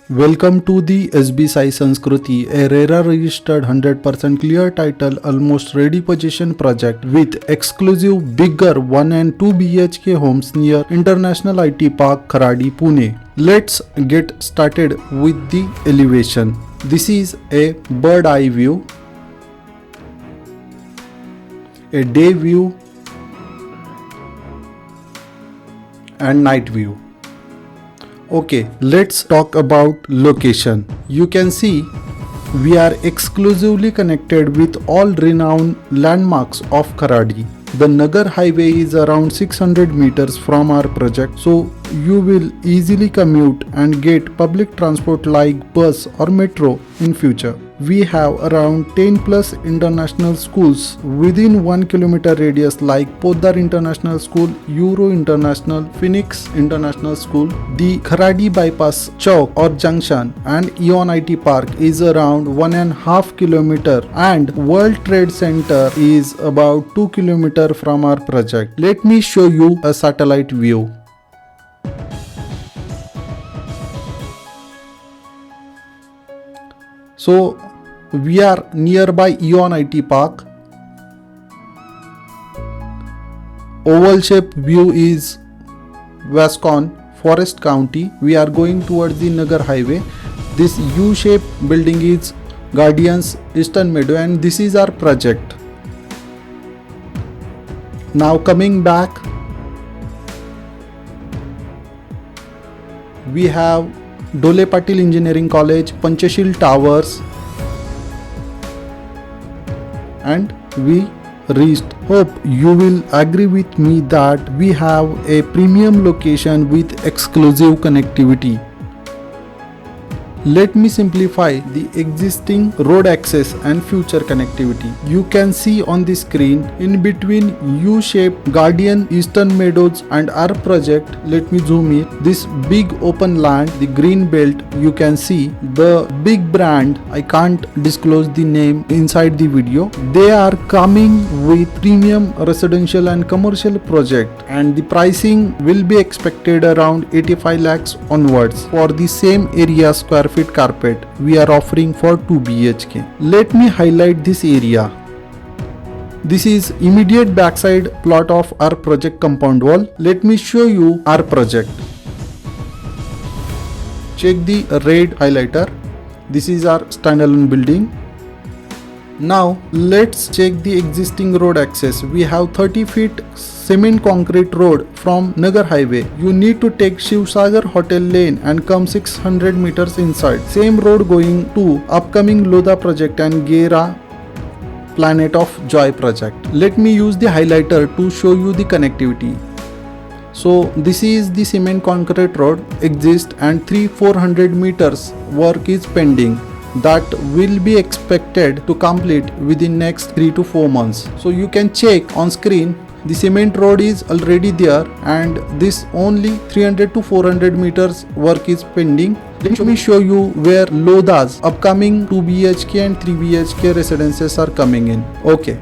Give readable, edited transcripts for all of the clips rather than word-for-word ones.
Welcome to the SB Sai Sanskruti, a RERA registered 100% clear title, almost ready possession project with exclusive bigger 1 and 2 BHK homes near International IT Park, Kharadi Pune. Let's get started with the elevation. This is a bird eye view, a day view and night view. Okay, let's talk about location. You can see we are exclusively connected with all renowned landmarks of Kharadi. The Nagar highway is around 600 meters from our project, so you will easily commute and get public transport like bus or metro in future. We have around 10 plus international schools within 1 kilometer radius like Poddar International School, Euro International, Phoenix International School. The Kharadi Bypass Chowk or Junction and Eon IT Park is around 1.5 kilometer and World Trade Center is about 2 kilometer from our project. Let me show you a satellite view. So we are nearby Eon IT Park. Oval shaped view is Wascon, Forest County. We are going towards the Nagar highway. This U-shaped building is Guardians Eastern Meadow and this is our project. Now coming back, we have Dole Patil Engineering College, Panchashil Towers, and we reached. Hope you will agree with me that we have a premium location with exclusive connectivity. Let me simplify the existing road access and future connectivity. You can see on the screen in between U-shaped Guardian Eastern Meadows and our project. Let me zoom in. This big open land, the green belt, you can see the big brand. I can't disclose the name inside the video. They are coming with premium residential and commercial project and the pricing will be expected around 85 lakhs onwards for the same area square feet carpet we are offering for 2 BHK. Let me highlight this area. This is immediate backside plot of our project compound wall. Let me show you our project. Check the red highlighter. This is our standalone building. Now let's check the existing road access. We have 30 feet cement concrete road from Nagar highway. You need to take Shiv Sagar Hotel lane and come 600 meters inside. Same road going to upcoming Lodha project and Gera Planet of Joy project. Let me use the highlighter to show you the connectivity. So this is the cement concrete road exists and 300-400 meters work is pending. That will be expected to complete within next 3 to 4 months. So you can check on screen the cement road is already there and this only 300 to 400 meters work is pending. Let me show you where Lodha's upcoming 2 BHK and 3 BHK residences are coming in. Okay.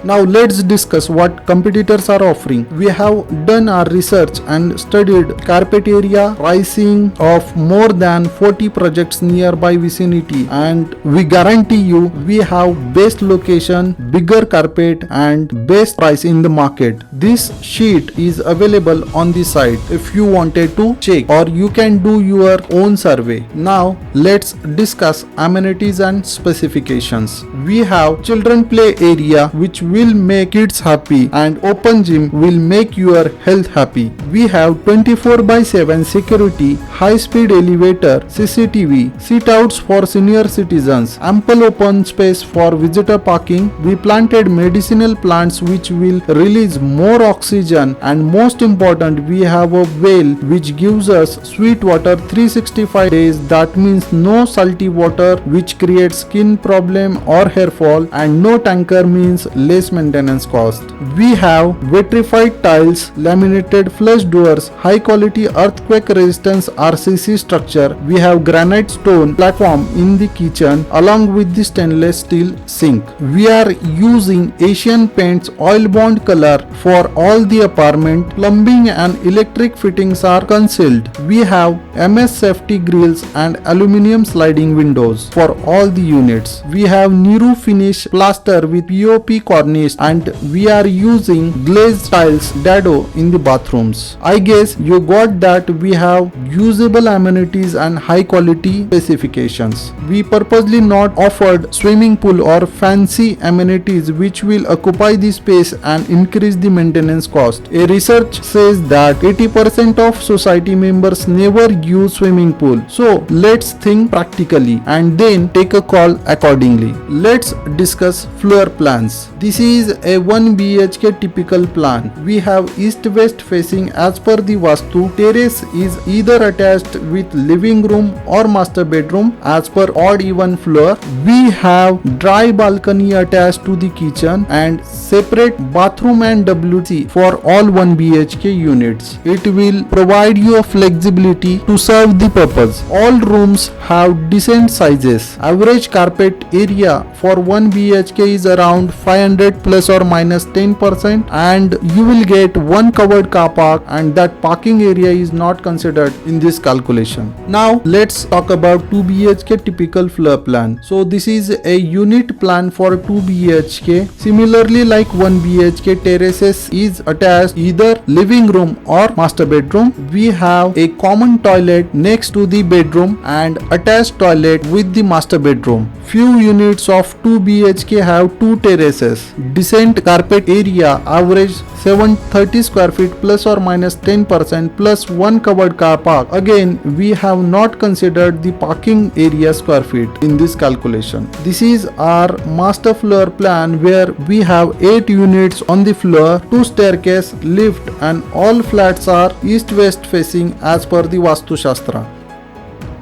Now let's discuss what competitors are offering. We have done our research and studied carpet area pricing of more than 40 projects nearby vicinity and we guarantee you we have best location, bigger carpet and best price in the market. This sheet is available on the site if you wanted to check or you can do your own survey. Now let's discuss amenities and specifications. We have children play area which will make kids happy and open gym will make your health happy. We have 24/7 security, high speed elevator, CCTV, seat outs for senior citizens, ample open space for visitor parking. We planted medicinal plants which will release more oxygen and most important we have a well which gives us sweet water 365 days. That means no salty water which creates skin problem or hair fall and no tanker means less less maintenance cost. We have vitrified tiles, laminated flush doors, high quality earthquake resistance RCC structure. We have granite stone platform in the kitchen along with the stainless steel sink. We are using Asian Paints oil bond color for all the apartment. Plumbing and electric fittings are concealed. We have MS safety grills and aluminum sliding windows for all the units. We have Niru finish plaster with POP cornice and we are using glazed tiles dado in the bathrooms. I guess you got that. We have usable amenities and high quality specifications. We purposely not offered swimming pool or fancy amenities which will occupy the space and increase the maintenance cost. A research says that 80% of society members never use swimming pool. So let's think practically and then take a call accordingly. Let's discuss floor plans. This is a 1 BHK typical plan. We have east-west facing as per the Vastu. Terrace is either attached with living room or master bedroom as per odd-even floor. We have dry balcony attached to the kitchen and separate bathroom and WC for all 1 BHK units. It will provide you a flexibility to serve the purpose. All rooms have decent sizes. Average carpet area for 1 BHK is around 500 plus or minus 10% and you will get one covered car park and that parking area is not considered in this calculation. Now let's talk about 2 BHK typical floor plan. So this is a unit plan for 2 BHK. Similarly like 1 BHK, terraces is attached either living room or master bedroom. We have a common toilet next to the bedroom and attached toilet with the master bedroom. Few units of 2 BHK have 2 terraces. Decent carpet area average 730 square feet plus or minus 10% plus one covered car park. Again, we have not considered the parking area square feet in this calculation. This is our master floor plan where we have 8 units on the floor, 2 staircase, lift and all flats are east-west facing as per the Vastu Shastra.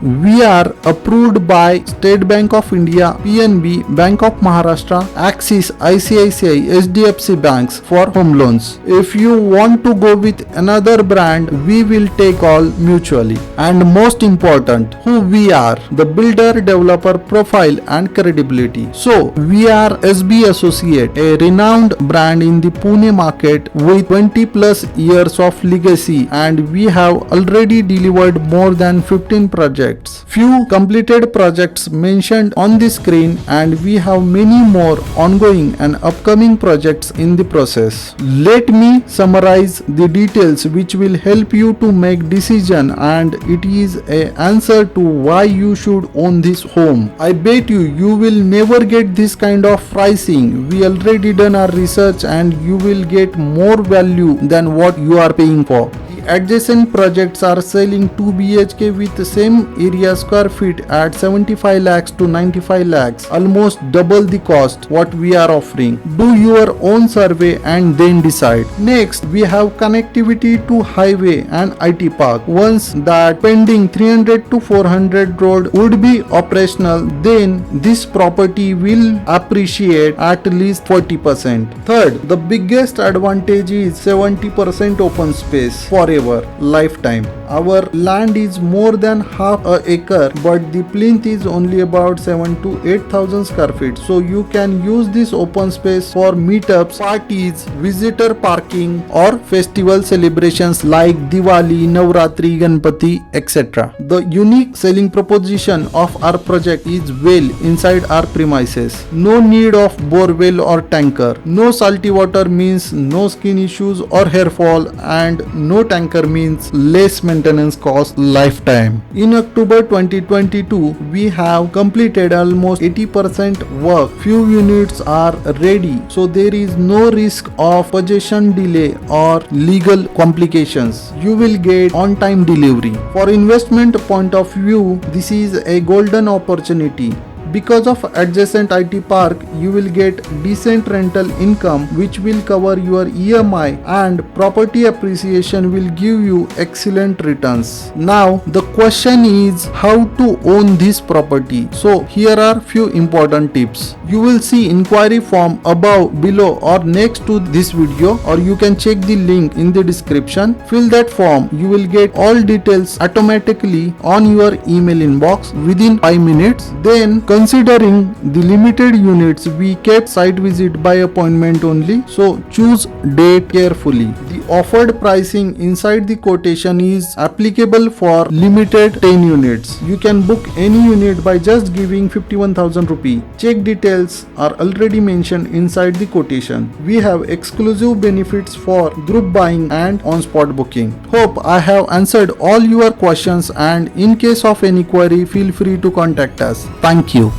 We are approved by State Bank of India, PNB, Bank of Maharashtra, Axis, ICICI, HDFC banks for home loans. If you want to go with another brand, we will take all mutually. And most important, who we are, the builder developer profile and credibility. So we are SB Associate, a renowned brand in the Pune market with 20 plus years of legacy, and we have already delivered more than 15 projects. Few completed projects mentioned on the screen and we have many more ongoing and upcoming projects in the process. Let me summarize the details which will help you to make decision and it is an answer to why you should own this home. I bet you will never get this kind of pricing. We already done our research and you will get more value than what you are paying for. Adjacent projects are selling 2 BHK with the same area square feet at 75 lakhs to 95 lakhs, almost double the cost what we are offering. Do your own survey and then decide. Next, we have connectivity to highway and IT park. Once that pending 300 to 400 road would be operational, then this property will appreciate at least 40%. Third, the biggest advantage is 70% open space forever, lifetime. Our land is more than half an acre, but the plinth is only about 7 to 8,000 square feet. So you can use this open space for meetups, parties, visitor parking or festival celebrations like Diwali, Navratri, Ganpati, etc. The unique selling proposition of our project is well inside our premises. No need of borewell or tanker. No salty water means no skin issues or hair fall, and no tanker means less maintenance cost lifetime. In October 2022, we have completed almost 80% work. Few units are ready, so there is no risk of possession delay or legal complications. You will get on-time delivery. For investment point of view, this is a golden opportunity. Because of adjacent IT park, you will get decent rental income which will cover your EMI, and property appreciation will give you excellent returns. Now the question is how to own this property. So here are few important tips. You will see inquiry form above, below or next to this video, or you can check the link in the description. Fill that form. You will get all details automatically on your email inbox within 5 minutes. Then, considering the limited units, we kept site visit by appointment only, so choose date carefully. The offered pricing inside the quotation is applicable for limited 10 units. You can book any unit by just giving 51,000 rupees. Check details are already mentioned inside the quotation. We have exclusive benefits for group buying and on-spot booking. Hope I have answered all your questions, and in case of any query, feel free to contact us. Thank you.